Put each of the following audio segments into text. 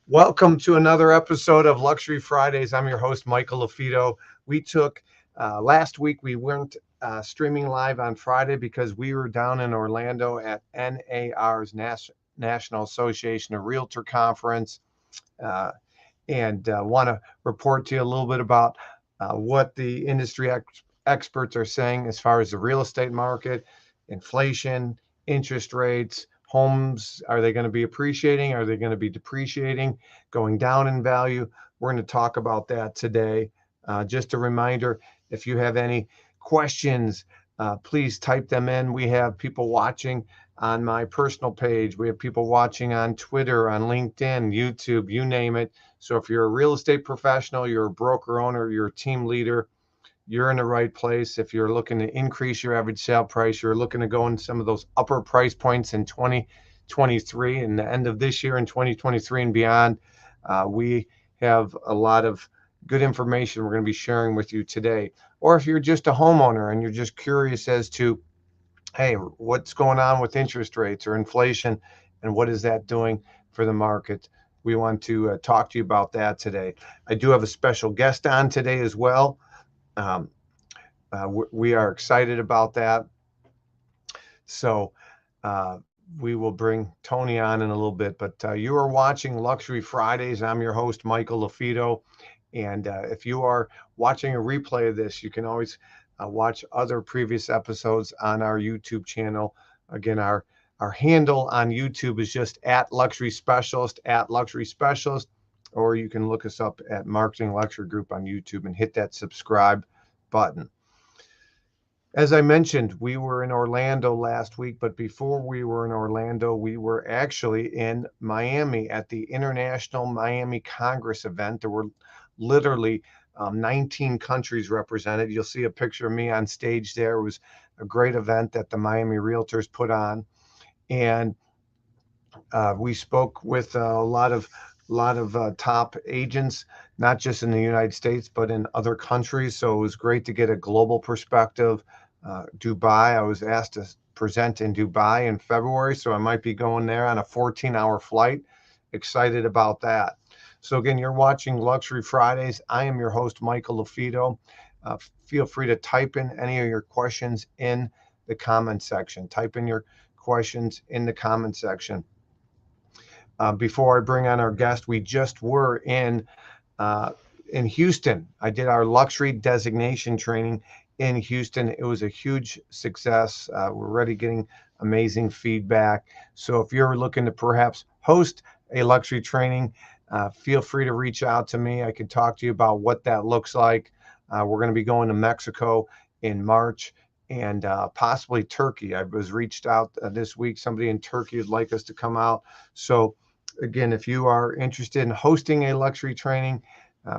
Welcome to another episode of Luxury Fridays. I'm your host, Michael LaFido. We took, last week, we weren't streaming live on Friday because we were down in Orlando at NAR's National Association of Realtor Conference, and want to report to you a little bit about what the industry experts are saying as far as the real estate market, inflation, interest rates, homes. Are they going to be appreciating? Are they going to be depreciating, going down in value? We're going to talk about that today. Just a reminder, if you have any questions, please type them in. We have people watching on my personal page. We have people watching on Twitter, on LinkedIn, YouTube, you name it. So if you're a real estate professional, you're a broker owner, you're a team leader, you're in the right place. If you're looking to increase your average sale price, you're looking to go in some of those upper price points in 2023 and the end of this year in 2023 and beyond, we have a lot of good information we're going to be sharing with you today. Or if you're just a homeowner and you're just curious as to, hey, what's going on with interest rates or inflation and what is that doing for the market? We want to talk to you about that today. I do have a special guest on today as well. We are excited about that. So we will bring Tony on in a little bit, but you are watching Luxury Fridays. I'm your host, Michael LaFido. And if you are watching a replay of this, you can always watch other previous episodes on our YouTube channel. Again, our handle on YouTube is just @Luxury Specialist, @Luxury Specialist, or you can look us up at Marketing Luxury Group on YouTube and hit that subscribe button. As I mentioned, we were in Orlando last week, but before we were in Orlando, we were actually in Miami at the International Miami Congress event. There were literally 19 countries represented. You'll see a picture of me on stage there. It was a great event that the Miami Realtors put on. And we spoke with a lot of top agents, not just in the United States, but in other countries. So it was great to get a global perspective. Dubai, I was asked to present in Dubai in February, so I might be going there on a 14-hour flight. Excited about that. So again, you're watching Luxury Fridays. I am your host, Michael LaFido. Feel free to type in any of your questions in the comment section. Type in your questions in the comment section. Before I bring on our guest, we just were in Houston. I did our luxury designation training in Houston. It was a huge success. We're already getting amazing feedback. So if you're looking to perhaps host a luxury training, feel free to reach out to me. I can talk to you about what that looks like. We're going to be going to Mexico in March and possibly Turkey. I was reached out this week. Somebody in Turkey would like us to come out. So again, if you are interested in hosting a luxury training,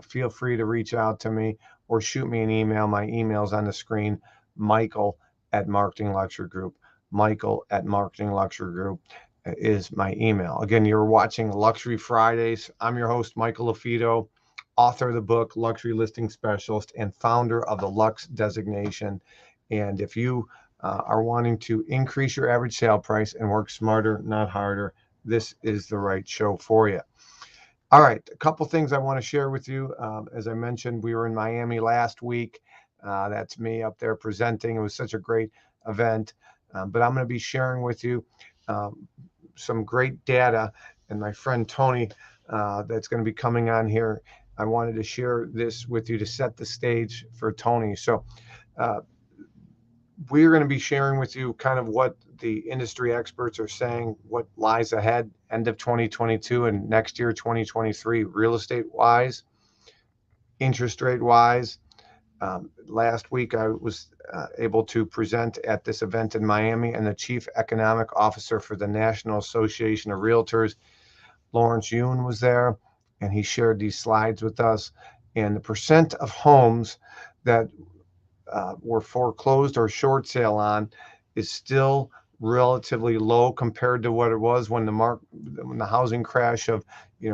feel free to reach out to me or shoot me an email. My email's on the screen, Michael@Marketing Luxury Group. Michael@Marketing Luxury Group is my email. Again, you're watching Luxury Fridays. I'm your host, Michael LaFido, author of the book, Luxury Listing Specialist, and founder of the LUXE designation. And if you are wanting to increase your average sale price and work smarter, not harder, this is the right show for you. All right, a couple things I want to share with you. As I mentioned, we were in Miami last week. That's me up there presenting. It was such a great event. But I'm going to be sharing with you some great data. And my friend Tony, that's going to be coming on here, I wanted to share this with you to set the stage for Tony. So we're going to be sharing with you kind of what the industry experts are saying, what lies ahead, end of 2022 and next year, 2023, real estate wise, interest rate wise. Last week, I was able to present at this event in Miami, and the Chief Economic Officer for the National Association of Realtors, Lawrence Yoon, was there, and he shared these slides with us. And the percent of homes that were foreclosed or short sale on is still relatively low compared to what it was when the housing crash of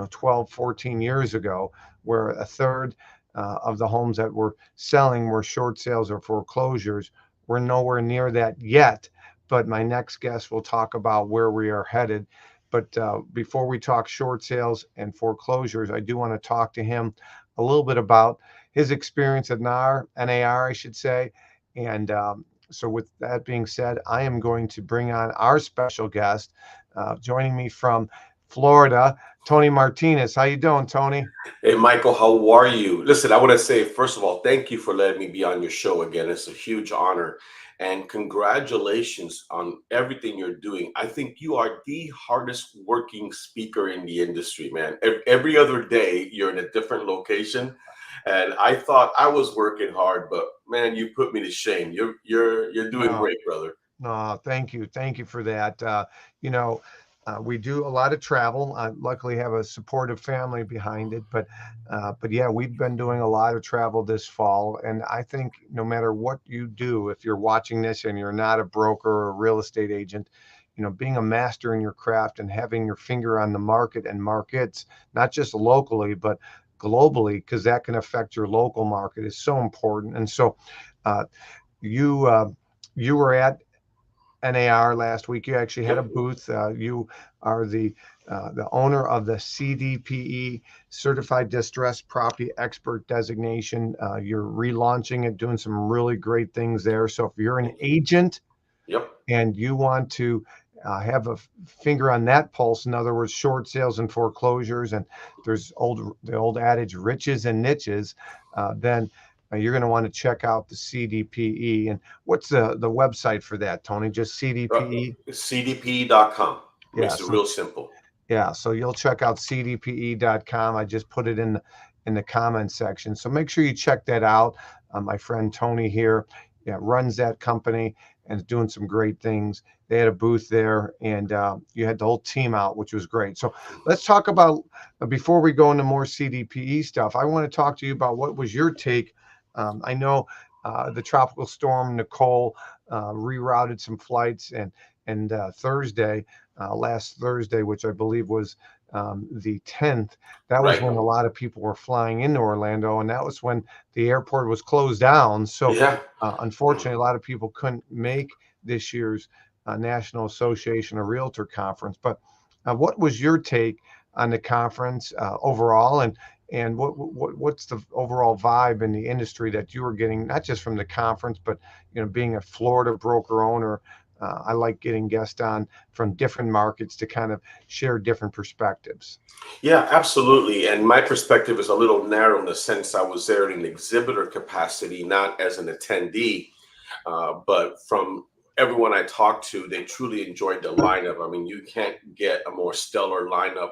12, 14 years ago, where a third of the homes that were selling were short sales or foreclosures. We're nowhere near that yet, but my next guest will talk about where we are headed. But before we talk short sales and foreclosures, I do want to talk to him a little bit about his experience at NAR, I should say. And so, with that being said, I am going to bring on our special guest, joining me from Florida, Tony Martinez. How you doing, Tony? Hey, Michael, how are you? Listen, I want to say, first of all, thank you for letting me be on your show again. It's a huge honor. And congratulations on everything you're doing. I think you are the hardest working speaker in the industry, man. Every other day, you're in a different location. And I thought I was working hard, but man, you put me to shame. You're doing No, great, brother. no, thank you. Thank you for that. You know, we do a lot of travel. I luckily have a supportive family behind it, but yeah, we've been doing a lot of travel this fall. And I think no matter what you do, if you're watching this and you're not a broker or a real estate agent, being a master in your craft and having your finger on the market and markets, not just locally, but globally, because that can affect your local market is so important. And so, uh, you you were at NAR last week. You actually had a Yep, booth. You are the owner of the CDPE Certified Distressed Property Expert designation. You're relaunching it, doing some really great things there. So if you're an thank you. agent Yep, and you want to have a finger on that pulse, in other words, short sales and foreclosures, and there's the old adage, riches and niches, then you're going to want to check out the CDPE. And what's the website for that, Tony? Just uh, CDPE? CDP.com Yeah. makes it real simple. Yeah, so you'll check out cdpe.com. I just put it in the comment section. So make sure you check that out. My friend Tony here, yeah, runs that company and is doing some great things. They had a booth there, and you had the whole team out, which was great. So let's talk about before we go into more CDPE stuff. I want to talk to you about what was your take. I know the tropical storm Nicole rerouted some flights, and last Thursday, which I believe was the 10th. That was Right. when a lot of people were flying into Orlando, and that was when the airport was closed down. So, Yeah. unfortunately, a lot of people couldn't make this year's National Association of Realtor conference. But what was your take on the conference overall, and what's the overall vibe in the industry that you were getting, not just from the conference, but being a Florida broker owner? I like getting guests on from different markets to kind of share different perspectives. Yeah, absolutely. And my perspective is a little narrow in the sense I was there in an exhibitor capacity, not as an attendee. But from everyone I talked to, they truly enjoyed the lineup. I mean, you can't get a more stellar lineup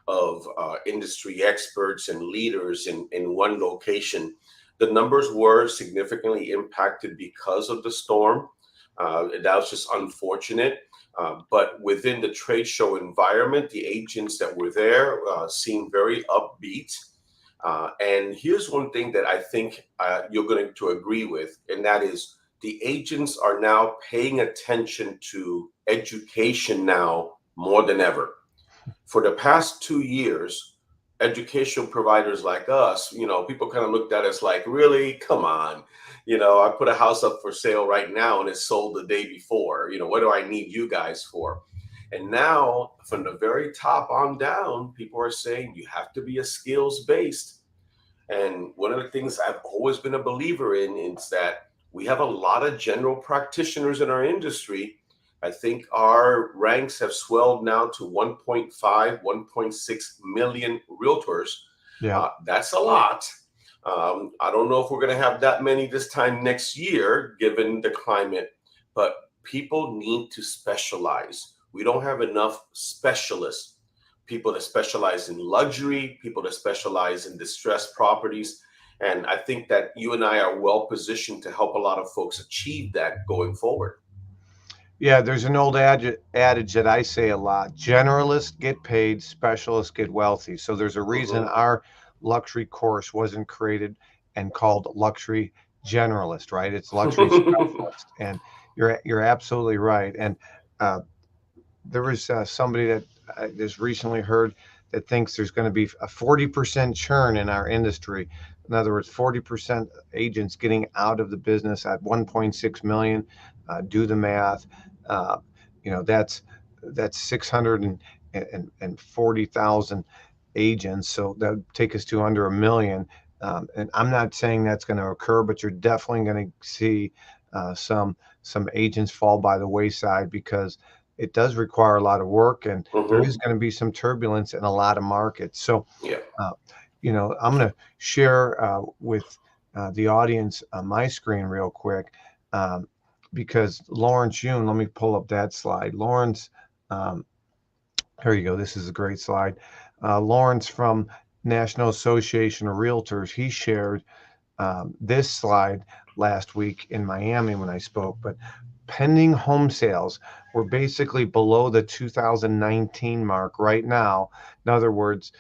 of industry experts and leaders in one location. The numbers were significantly impacted because of the storm. That was just unfortunate. But within the trade show environment, the agents that were there seemed very upbeat. And here's one thing that I think you're going to agree with, and that is the agents are now paying attention to education now more than ever. For the past 2 years, education providers like us, people kind of looked at us like, really? Come on. I put a house up for sale right now and it's sold the day before. What do I need you guys for? And now, from the very top on down, people are saying you have to be a skills based. And one of the things I've always been a believer in is that we have a lot of general practitioners in our industry. I think our ranks have swelled now to 1.5, 1.6 million realtors. Yeah. That's a lot. I don't know if we're going to have that many this time next year, given the climate, but people need to specialize. We don't have enough specialists, people that specialize in luxury, people that specialize in distressed properties. And I think that you and I are well positioned to help a lot of folks achieve that going forward. Yeah, there's an old adage that I say a lot: generalists get paid, specialists get wealthy. So there's a reason Mhm. our luxury course wasn't created and called Luxury generalist, right? It's luxury specialist, and you're absolutely right. And uh, there was somebody that I just recently heard that thinks there's going to be a 40% churn in our industry. In other words, 40% agents getting out of the business at 1.6 million. Do the math. Uh, that's 640,000 agents. So that would take us to under a million. And I'm not saying that's going to occur, but you're definitely going to see some agents fall by the wayside because it does require a lot of work, and there is going to be some turbulence in a lot of markets. So, Yeah. uh, I'm going to share with the audience my screen real quick, because Lawrence Yun, let me pull up that slide. Lawrence, um, here you go. This is a great slide. Lawrence from National Association of Realtors, he shared this slide last week in Miami when I spoke, but pending home sales, we're basically below the 2019 mark right now. In other words,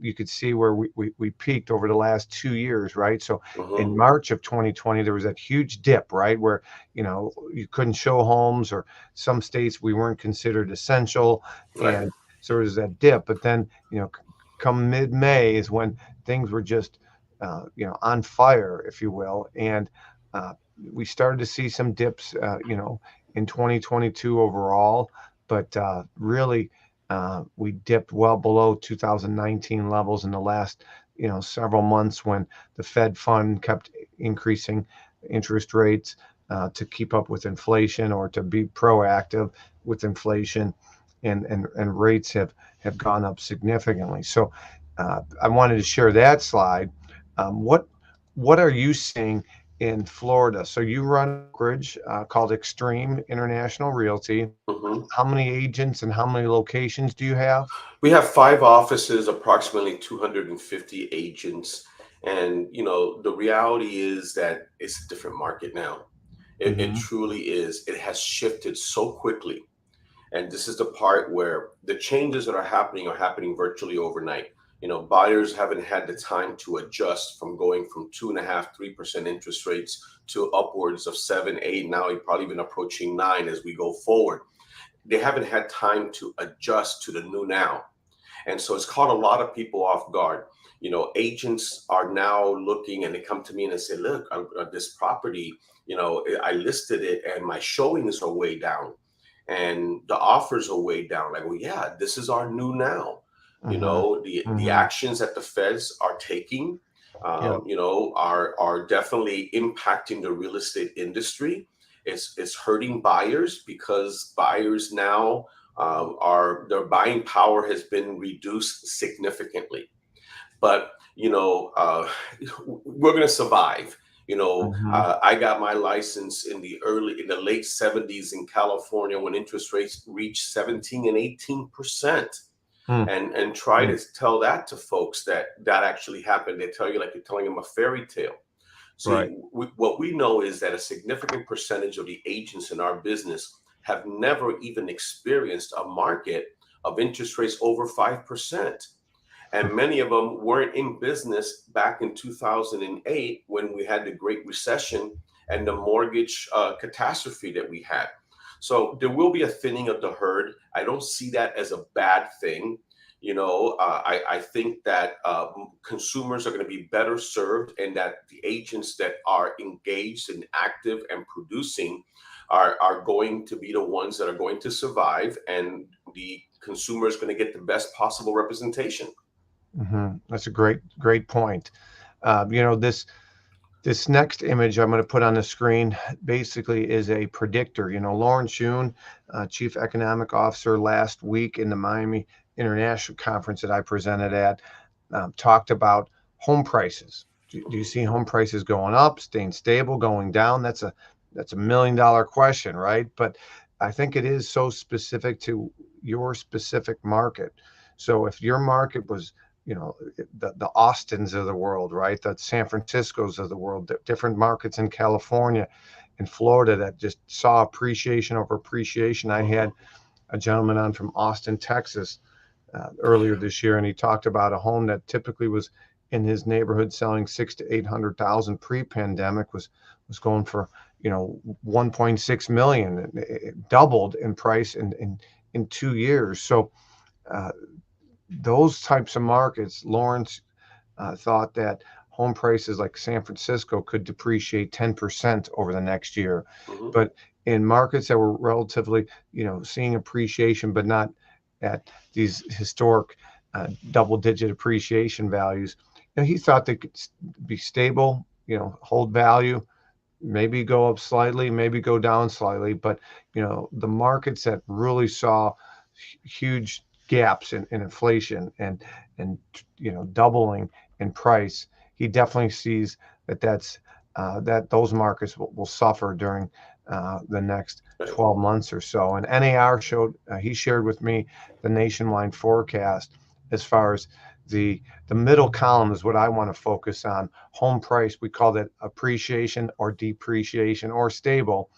you could see where we peaked over the last 2 years, right? So in March of 2020, there was that huge dip, right? Where, you couldn't show homes, or some states we weren't considered essential. Right. And so there was that dip. But then, come mid-May is when things were just, on fire, if you will. And we started to see some dips, in 2022 overall, but really we dipped well below 2019 levels in the last, several months when the Fed fund kept increasing interest rates to keep up with inflation, or to be proactive with inflation, and rates have gone up significantly. So I wanted to share that slide. What are you seeing in Florida? So you run a brokerage called Extreme International Realty. hmm How many agents and how many locations do you have? We have 5 offices, approximately 250 agents. And, the reality is that it's a different market now. It Hmm. truly is. It has shifted so quickly. And this is the part where the changes that are happening virtually overnight. Buyers haven't had the time to adjust from going from 2.5, 3% interest rates to upwards of 7, 8, now probably even approaching 9 as we go forward. They haven't had time to adjust to the new now. And so it's caught a lot of people off guard. Agents are now looking, and they come to me and they say, look, this property, I listed it and my showings are way down and the offers are way down. Like, well, yeah, this is our new now. Hmm. The Hmm. actions that the Feds are taking, Yeah. are definitely impacting the real estate industry. It's hurting buyers because buyers now are their buying power has been reduced significantly. But we're going to survive. Hmm. I got my license in the late 70s in California when interest rates reached 17 and 18%. Hmm. And try Hmm. to tell that to folks that actually happened. They tell you like you're telling them a fairy tale. Right. See, what we know is that a significant percentage of the agents in our business have never even experienced a market of interest rates over 5%. And many of them weren't in business back in 2008 when we had the Great Recession and the mortgage catastrophe that we had. So there will be a thinning of the herd. I don't see that as a bad thing. I think that consumers are going to be better served, and that the agents that are engaged and active and producing are going to be the ones that are going to survive, and the consumer is going to get the best possible representation. That's a great point. This next image I'm going to put on the screen basically is a predictor. Lawrence Yun, Chief Economic Officer, last week in the Miami International Conference that I presented at, talked about home prices. Do you see home prices going up, staying stable, going down? That's a $1 million question, right? But I think it is so specific to your specific market. So if your market was, the Austins of the world, right? The San Franciscos of the world, different markets in California and Florida that just saw appreciation over appreciation. I Mhm. had a gentleman on from Austin, Texas, earlier this year, and he talked about a home that typically was in his neighborhood selling 600,000 to 800,000 pre-pandemic was going for 1.6 million. It doubled in price in 2 years. So those types of markets, Lawrence thought that home prices like San Francisco could depreciate 10% over the next year. Mm-hmm. But in markets that were relatively, seeing appreciation, but not at these historic double-digit appreciation values, he thought they could be stable, hold value, maybe go up slightly, maybe go down slightly. But, the markets that really saw huge gaps in inflation and doubling in price, he definitely sees that those markets will suffer during the next 12 months or so. And NAR he shared with me the nationwide forecast as far as the middle column is what I want to focus on. Home price, we call that appreciation or depreciation or stable.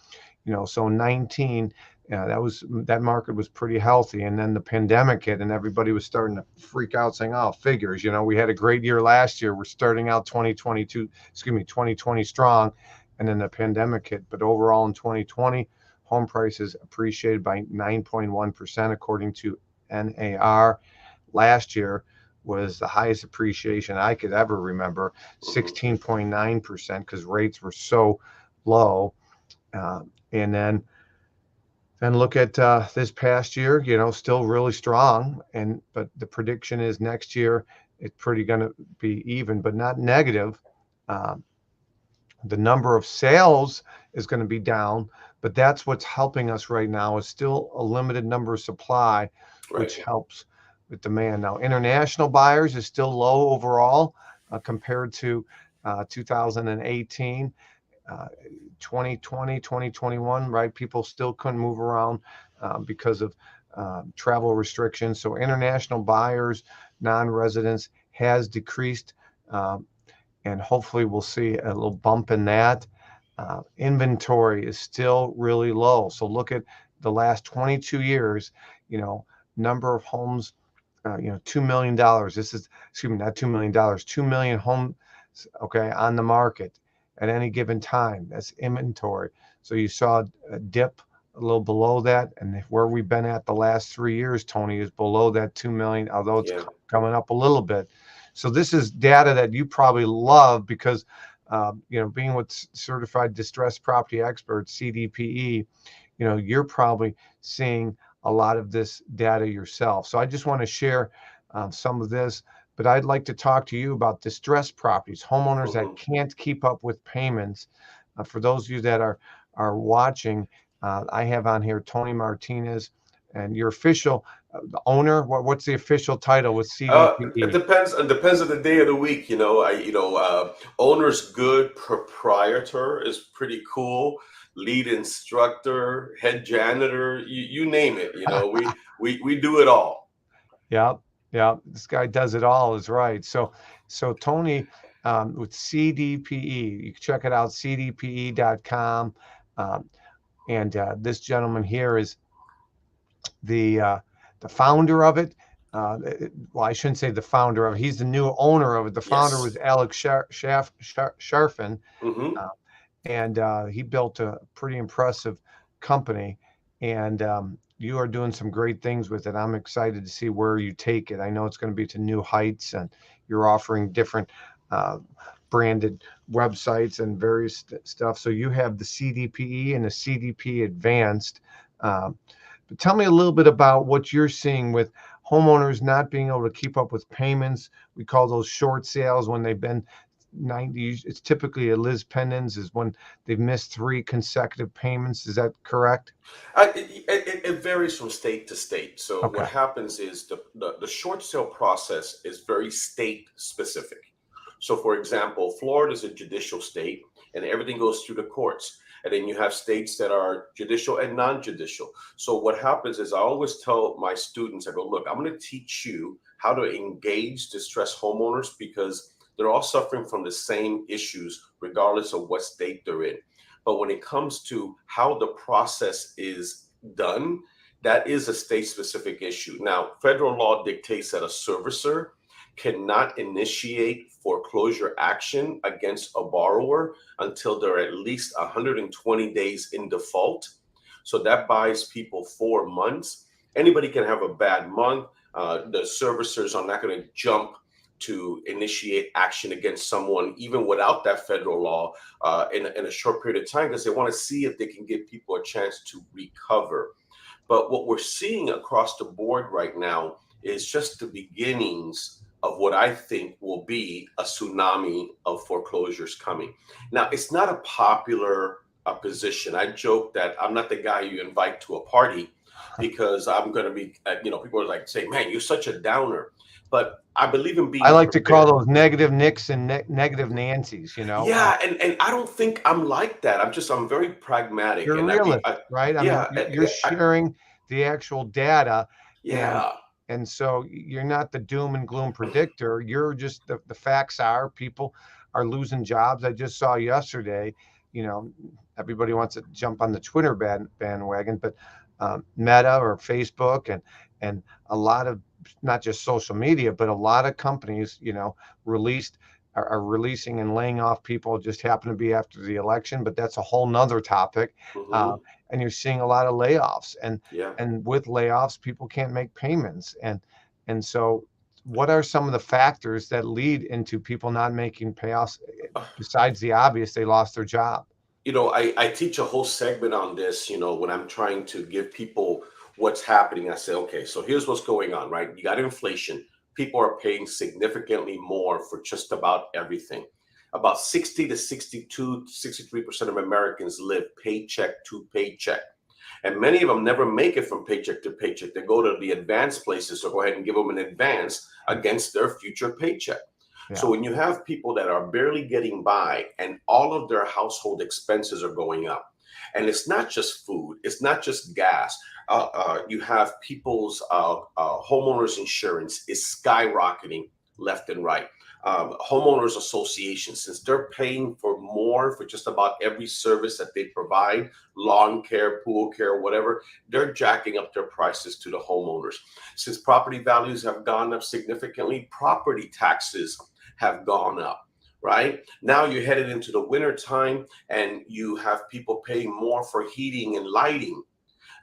So 19, that market was pretty healthy, and then the pandemic hit, and everybody was starting to freak out, saying, "Oh, figures, we had a great year last year. We're starting out 2020 strong," and then the pandemic hit. But overall, in 2020, home prices appreciated by 9.1%, according to NAR. Last year was the highest appreciation I could ever remember, 16.9%, because rates were so low. And then look at this past year, still really strong. But the prediction is next year it's pretty going to be even, but not negative. The number of sales is going to be down, but that's what's helping us right now is still a limited number of supply, which helps with demand. Now, international buyers is still low overall compared to 2018. 2020, 2021, right? People still couldn't move around because of travel restrictions. So international buyers, non-residents has decreased, and hopefully we'll see a little bump in that. Inventory is still really low. So look at the last 22 years, number of homes, $2 million. This is, not $2 million, 2 million homes, okay, on the market at any given time. That's inventory. So you saw a dip a little below that, and where we've been at the last 3 years, Tony, is below that 2 million, although it's coming up a little bit. So this is data that you probably love because, being with Certified Distressed Property Experts, CDPE, you're probably seeing a lot of this data yourself. So I just want to share some of this. But I'd like to talk to you about distressed properties, homeowners that can't keep up with payments. For those of you that are watching, I have on here Tony Martinez, and your official the owner. What's the official title with CDPE? It depends. It depends on the day of the week. Owner's good, proprietor is pretty cool. Lead instructor, head janitor, you name it. We do it all. Yeah. Yeah, this guy does it all, is right. So Tony, with CDPE, you can check it out, cdpe.com. And this gentleman here is the founder of it. Well, I shouldn't say the founder of it. He's the new owner of it. The founder was Alex Sharfin, and he built a pretty impressive company. And you are doing some great things with it. I'm excited to see where you take it. I know it's going to be to new heights, and you're offering different branded websites and various stuff. So you have the CDPE and the CDP Advanced. But tell me a little bit about what you're seeing with homeowners not being able to keep up with payments. We call those short sales when they've been 90. It's typically a Liz Pendens is when they've missed 3 consecutive payments. Is that correct? It varies from state to state. So what happens is the short sale process is very state specific. So for example, Florida is a judicial state and everything goes through the courts. And then you have states that are judicial and non-judicial. So what happens is I always tell my students, I go, look, I'm going to teach you how to engage distressed homeowners because they're all suffering from the same issues, regardless of what state they're in. But when it comes to how the process is done, that is a state-specific issue. Now, federal law dictates that a servicer cannot initiate foreclosure action against a borrower until they're at least 120 days in default. So that buys people 4 months. Anybody can have a bad month. The servicers are not going to jump to initiate action against someone, even without that federal law, in a short period of time, because they want to see if they can give people a chance to recover. But what we're seeing across the board right now is just the beginnings of what I think will be a tsunami of foreclosures coming. Now, it's not a popular position. I joke that I'm not the guy you invite to a party because I'm going to be, people are like, say, man, you're such a downer. But I believe in I being like to call prepared. those negative Nicks and negative Nancy's, Yeah, and I don't think I'm like that. I'm very pragmatic, You're a and realist, right? I mean, yeah, you're sharing the actual data, and yeah. so you're not the doom and gloom predictor. You're just the facts are people are losing jobs. I just saw yesterday, you know, everybody wants to jump on the Twitter bandwagon, but Meta or Facebook and a lot of not just social media, but a lot of companies, released are releasing and laying off people. It just happen to be after the election, but that's a whole nother topic. Uh, Hmm. and you're seeing a lot of layoffs, and Yeah. with layoffs, people can't make payments, and so what are some of the factors that lead into people not making payoffs besides the obvious they lost their job? I teach a whole segment on this, when I'm trying to give people what's happening. I say, okay, so here's what's going on, right? You got inflation. People are paying significantly more for just about everything. About 60 to 62, 63% of Americans live paycheck to paycheck. And many of them never make it from paycheck to paycheck. They go to the advanced places, so go ahead and give them an advance against their future paycheck. So Yeah. when you have people that are barely getting by and all of their household expenses are going up, and it's not just food, it's not just gas. You have people's homeowners insurance is skyrocketing left and right. Homeowners associations, since they're paying for more for just about every service that they provide, lawn care, pool care, whatever, they're jacking up their prices to the homeowners. Since property values have gone up significantly, property taxes have gone up. Right now, you're headed into the winter time, and you have people paying more for heating and lighting.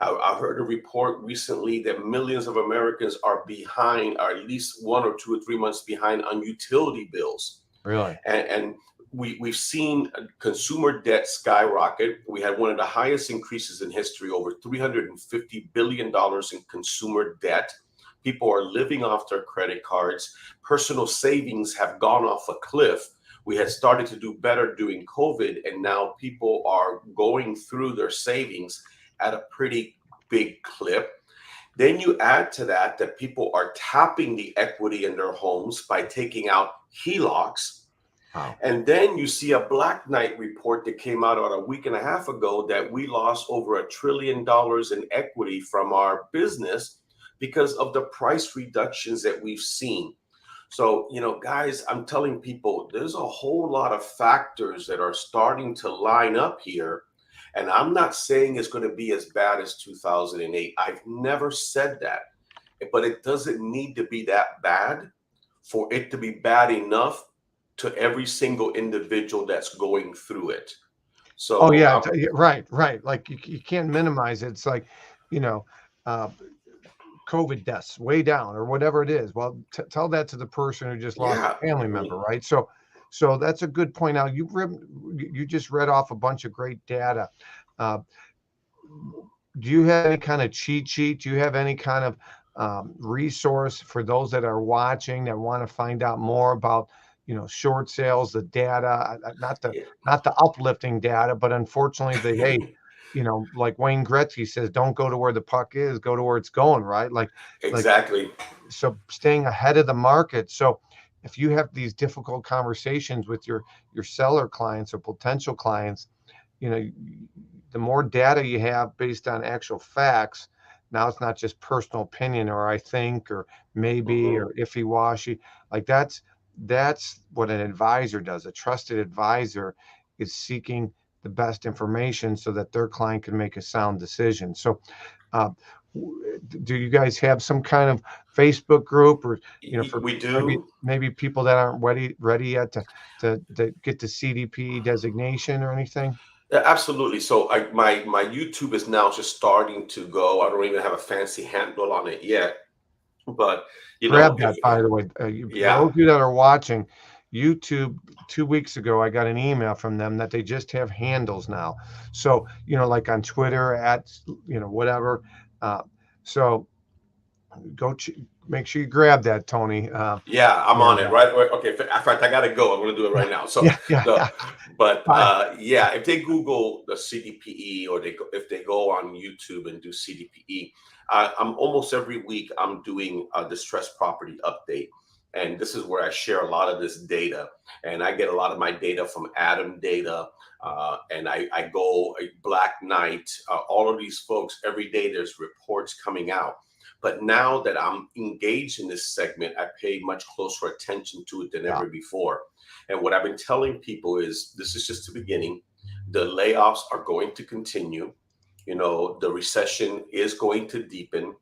I heard a report recently that millions of Americans are behind, or at least 1 or 2 or 3 months behind on utility bills. Really? And we've seen consumer debt skyrocket. We had one of the highest increases in history, over $350 billion in consumer debt. People are living off their credit cards. Personal savings have gone off a cliff. We had started to do better during COVID, and now people are going through their savings at a pretty big clip. Then you add to that people are tapping the equity in their homes by taking out HELOCs. Wow. And then you see a Black Knight report that came out about a week and a half ago that we lost over $1 trillion in equity from our business because of the price reductions that we've seen. So, guys, I'm telling people there's a whole lot of factors that are starting to line up here. And I'm not saying it's going to be as bad as 2008. I've never said that. But it doesn't need to be that bad for it to be bad enough to every single individual that's going through it. Oh So, yeah, right. Like you can't minimize it. It's like, you know, uh, COVID deaths way down or whatever it is. Well, tell that to the person who just lost yeah. a family member, right? So that's a good point. Now you just read off a bunch of great data. Uh, do you have any kind of cheat sheet? Do you have any kind of resource for those that are watching that want to find out more about, short sales, the data, not the uplifting data, but unfortunately hey, like Wayne Gretzky says, don't go to where the puck is, go to where it's going, right? Like Exactly. so staying ahead of the market. So if you have these difficult conversations with your seller clients or potential clients, you know, the more data you have based on actual facts, now it's not just personal opinion or I think or maybe Hmm. or ify washy. Like that's what an advisor does. A trusted advisor is seeking the best information so that their client can make a sound decision. So uh, Do you guys have some kind of Facebook group, or for We maybe do. people that aren't ready yet to get the CDP designation or anything? Yeah, absolutely. So my YouTube is now just starting to go. I don't even have a fancy handle on it yet, but Grab if that, by the way. For yeah. those of you that are watching, YouTube, 2 weeks ago, I got an email from them that they just have handles now. So, like on Twitter at, whatever. Uh, so go make sure you grab that, Tony. Yeah, I'm on And it, right? Okay, in fact, I gotta go. I'm gonna do it yeah, right now. So yeah, yeah, the, yeah. but Bye. yeah, if they Google the CDPE or if they go on YouTube and do CDPE, I'm almost every week I'm doing a distressed property update, and this is where I share a lot of this data, and I get a lot of my data from Adam Data, and I go Black Knight, all of these folks every day. There's reports coming out. But now that I'm engaged in this segment, I pay much closer attention to it than Yeah, ever before. And what I've been telling people is this is just the beginning. The layoffs are going to continue. The recession is going to deepen.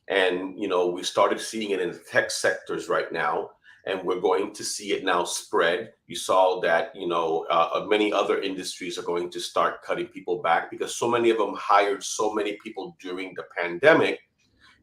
And, we started seeing it in the tech sectors right now. And we're going to see it now spread. You saw that, many other industries are going to start cutting people back because so many of them hired so many people during the pandemic.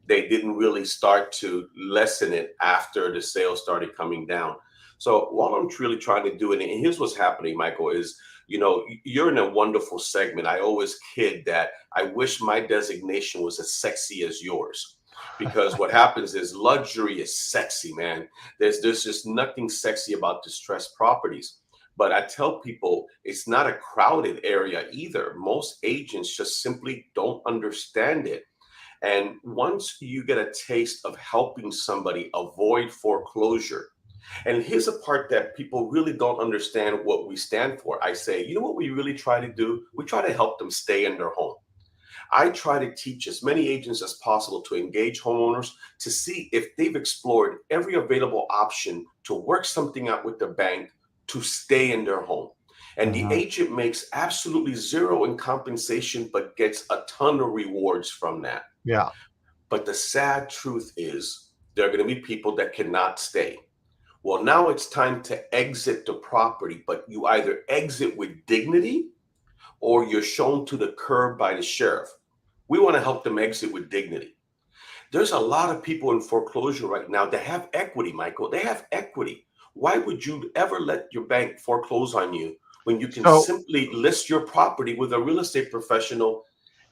They didn't really start to lessen it after the sales started coming down. So what I'm really trying to do, and here's what's happening, Michael, is you're in a wonderful segment. I always kid that I wish my designation was as sexy as yours. Because what happens is luxury is sexy, man. There's just nothing sexy about distressed properties. But I tell people it's not a crowded area either. Most agents just simply don't understand it. And once you get a taste of helping somebody avoid foreclosure, and here's a part that people really don't understand what we stand for. I say, you know what we really try to do? We try to help them stay in their home. I try to teach as many agents as possible to engage homeowners to see if they've explored every available option to work something out with the bank to stay in their home. And the mhm, agent makes absolutely zero in compensation, but gets a ton of rewards from that. yeah, But the sad truth is, there are going to be people that cannot stay. Well, now it's time to exit the property, but you either exit with dignity or you're shown to the curb by the sheriff. We want to help them exit with dignity. There's a lot of people in foreclosure right now that have equity, Michael. They have equity. Why would you ever let your bank foreclose on you when you can so simply list your property with a real estate professional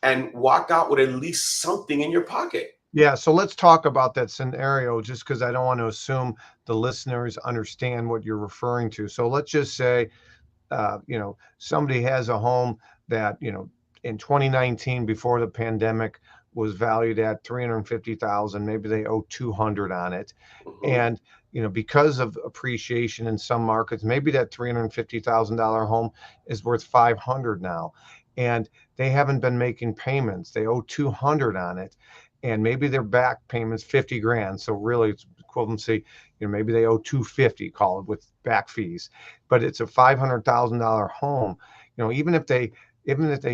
and walk out with at least something in your pocket? yeah, so let's talk about that scenario, just because I don't want to assume the listeners understand what you're referring to. So let's just say, somebody has a home that, in 2019, before the pandemic, was valued at 350,000. Maybe they owe 200 on it. Mhm. And, because of appreciation in some markets, maybe that $350,000 home is worth 500 now. And they haven't been making payments. They owe 200 on it. And maybe their back payments 50 grand. So really it's equivalency, maybe they owe 250, call it, with back fees, but it's a $500,000 home. Even if they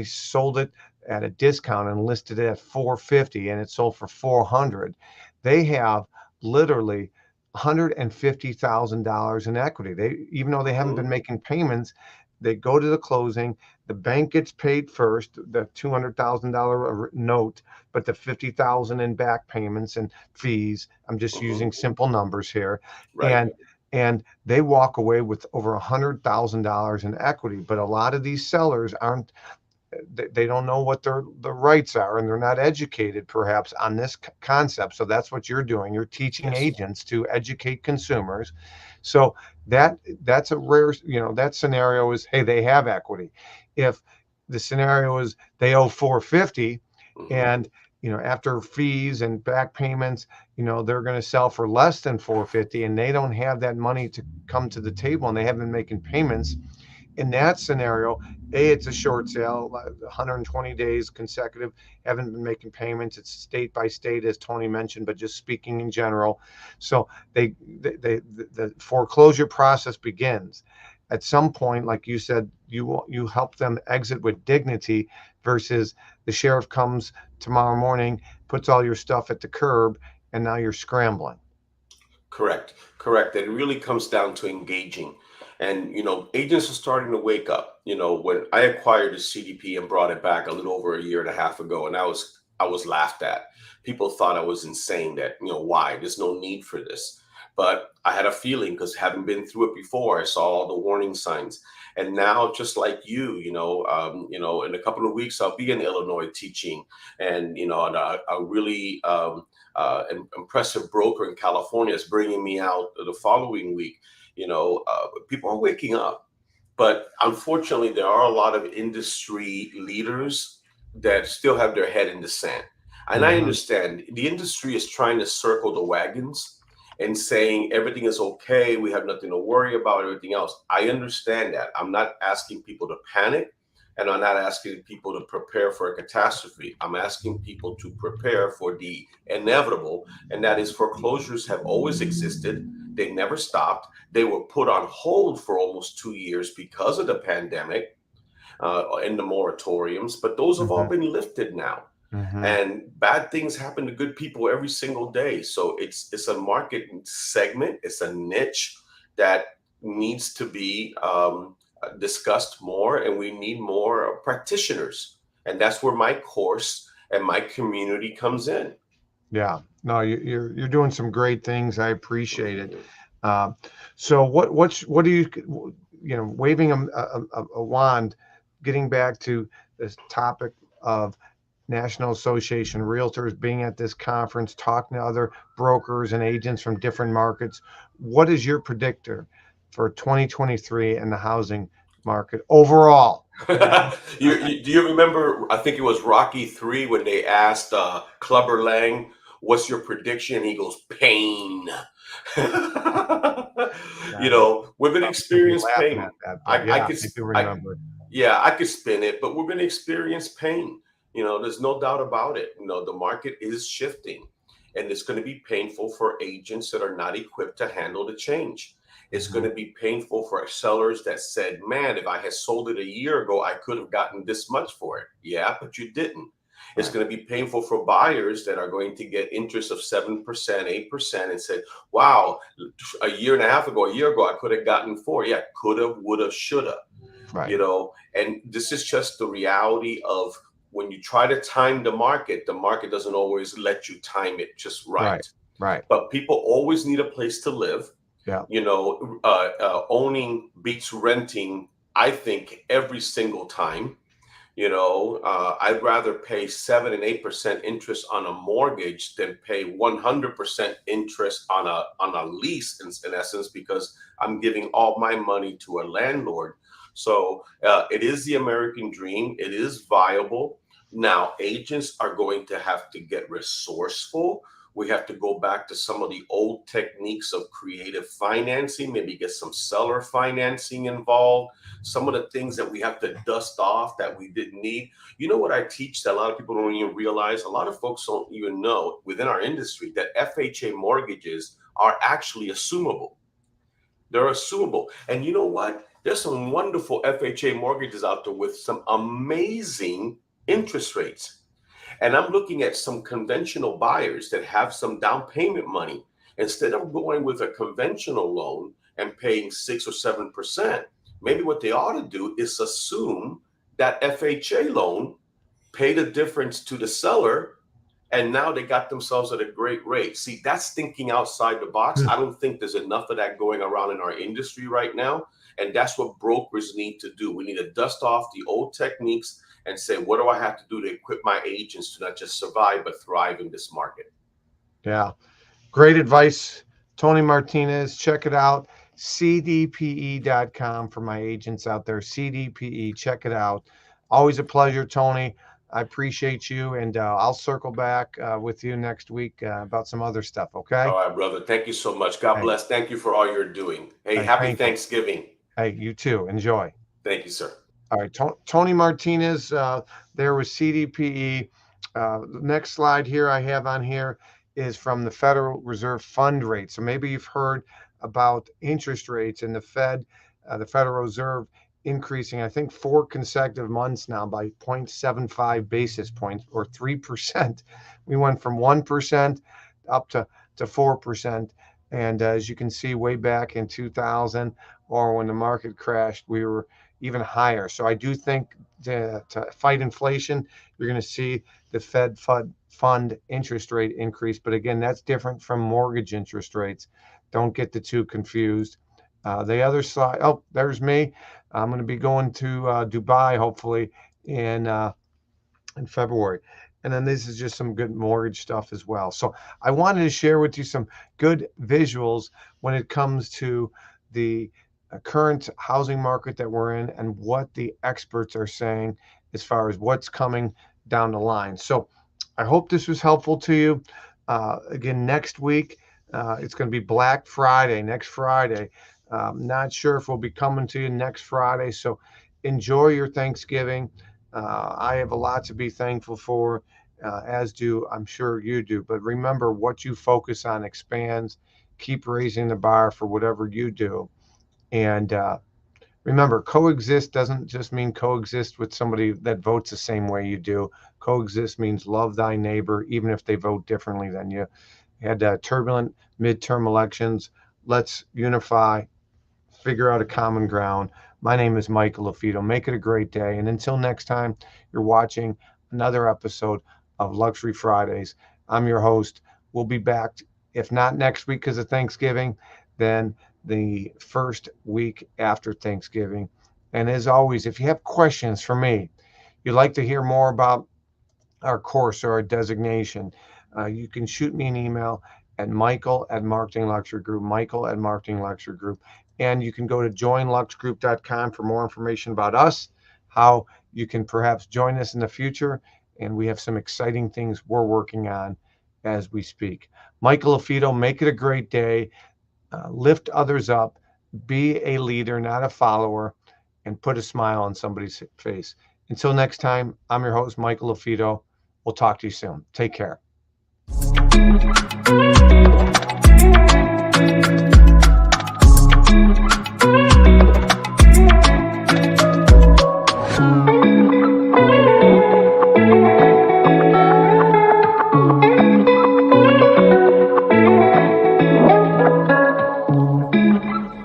sold it at a discount and listed it at 450 and it sold for 400, they have literally $150,000 in equity. Even though they haven't been Mhm. making payments, they go to the closing. The bank gets paid first, the $200,000 note, but the 50,000 in back payments and fees. I'm just Mhm. using simple numbers here, Right. and they walk away with over $100,000 in equity. But a lot of these sellers aren't, they don't know what the rights are, and they're not educated perhaps on this concept. So that's what you're doing. You're teaching Yes. agents to educate consumers. So that's a rare, that scenario is, hey, they have equity. If the scenario is they owe 450, Mhm. and after fees and back payments, they're going to sell for less than 450, and they don't have that money to come to the table, and they haven't been making payments. In that scenario, it's a short sale, 120 days consecutive, haven't been making payments. It's state by state, as Tony mentioned, but just speaking in general. So the foreclosure process begins. at some point, like you said, you help them exit with dignity versus the sheriff comes tomorrow morning, puts all your stuff at the curb, and now you're scrambling. Correct, correct. It really comes down to engaging. And, agents are starting to wake up. When I acquired a CDP and brought it back a little over a year and a half ago, and I was laughed at. People thought I was insane that, why? There's no need for this. But I had a feeling because having been through it before, I saw all the warning signs. And now, just like in a couple of weeks, I'll be in Illinois teaching, and a really impressive broker in California is bringing me out the following week. People are waking up, but unfortunately, there are a lot of industry leaders that still have their head in the sand. And I Hmm. understand the industry is trying to circle the wagons and saying everything is okay, we have nothing to worry about, everything else. I understand that. I'm not asking people to panic, and I'm not asking people to prepare for a catastrophe. I'm asking people to prepare for the inevitable, and that is foreclosures have always existed. They never stopped. They were put on hold for almost 2 years because of the pandemic and the moratoriums, but those have all Hmm. been lifted now. Hmm. And bad things happen to good people every single day. So it's a market segment, it's a niche that needs to be discussed more, and we need more practitioners. And that's where my course and my community comes in. Yeah, no, you're doing some great things. I appreciate it. Mhm. Uh, so what do you, waving a wand, getting back to this topic of National Association of Realtors, being at this conference, talking to other brokers and agents from different markets. What is your predictor for 2023 and the housing market overall? Not, Do you remember? I think it was Rocky 3 when they asked Clubber Lang, "What's your prediction?" And he goes, "Pain." We're going to you'll be experience laughing at pain. that, but I yeah, could, I do I remember it. yeah, I could spin it, but we're going to experience pain. There's no doubt about it. The market is shifting, and it's going to be painful for agents that are not equipped to handle the change. It's going Mhm. to be painful for sellers that said, man, if I had sold it a year ago, I could have gotten this much for it. Yeah, but you didn't. It's Right. going to be painful for buyers that are going to get interest of 7%, 8%, and said, wow, a year and a half ago, a year ago, I could have gotten four. Yeah, could have, would have, should have, Right. and this is just the reality of when you try to time the market doesn't always let you time it just Right. right. Right. But people always need a place to live. Yeah. Owning beats renting, I think, every single time. I'd rather pay 7 and 8% interest on a mortgage than pay 100% interest on a lease, in essence, because I'm giving all my money to a landlord. So it is the American dream. It is viable. Now, agents are going to have to get resourceful. We have to go back to some of the old techniques of creative financing, maybe get some seller financing involved, some of the things that we have to dust off that we didn't need. You know what I teach that a lot of people don't even realize? A lot of folks don't even know within our industry that FHA mortgages are actually assumable. They're assumable. And you know what? There's some wonderful FHA mortgages out there with some amazing interest rates. And I'm looking at some conventional buyers that have some down payment money. Instead of going with a conventional loan and paying 6 or 7%, maybe what they ought to do is assume that FHA loan, pay the difference to the seller, and now they got themselves at a great rate. See, that's thinking outside the box. I don't think there's enough of that going around in our industry right now. And that's what brokers need to do. We need to dust off the old techniques and say, what do I have to do to equip my agents to not just survive, but thrive in this market? Yeah. Great advice, Tony Martinez. Check it out. CDPE.com for my agents out there. CDPE. Check it out. Always a pleasure, Tony. I appreciate you, and I'll circle back with you next week about some other stuff. Okay. All right, brother. Thank you so much. God Hey, bless. Thank you for all you're doing. Hey, hey, happy thank you. Thanksgiving. Hey, you too. Enjoy. Thank you, sir. All right, Tony Martinez, there was CDPE. The next slide here I have on here is from the Federal Reserve fund rate. So maybe you've heard about interest rates and the Fed. the Federal Reserve increasing, I think, 4 consecutive months now by 0.75 basis points or 3%. We went from 1% up to 4%. And as you can see, way back in 2000 or when the market crashed, we were even higher. So I do think to fight inflation, you're going to see the Fed fund interest rate increase. But again, that's different from mortgage interest rates. Don't get the two confused. The other side, oh, there's me. I'm going to be going to Dubai, hopefully, in February. And then this is just some good mortgage stuff as well. So I wanted to share with you some good visuals when it comes to the current housing market that we're in and what the experts are saying as far as what's coming down the line. So I hope this was helpful to you. Again, next week, it's going to be Black Friday, next Friday. Not sure if we'll be coming to you next Friday. So enjoy your Thanksgiving. I have a lot to be thankful for, as do I'm sure you do. But remember, what you focus on expands. Keep raising the bar for whatever you do. And remember, coexist doesn't just mean coexist with somebody that votes the same way you do. Coexist means love thy neighbor, even if they vote differently than you. We had turbulent midterm elections. Let's unify, figure out a common ground. My name is Michael LaFido. Make it a great day. And until next time, you're watching another episode of Luxury Fridays. I'm your host. We'll be back, if not next week because of Thanksgiving, then the first week after Thanksgiving. And as always, if you have questions for me, you'd like to hear more about our course or our designation, you can shoot me an email at Michael@Marketing Luxury Group, Michael@Marketing Luxury Group. And you can go to joinluxgroup.com for more information about us, how you can perhaps join us in the future. And we have some exciting things we're working on as we speak. Michael LaFido, make it a great day. Lift others up. Be a leader, not a follower, and put a smile on somebody's face. Until next time, I'm your host, Michael LaFido. We'll talk to you soon. Take care.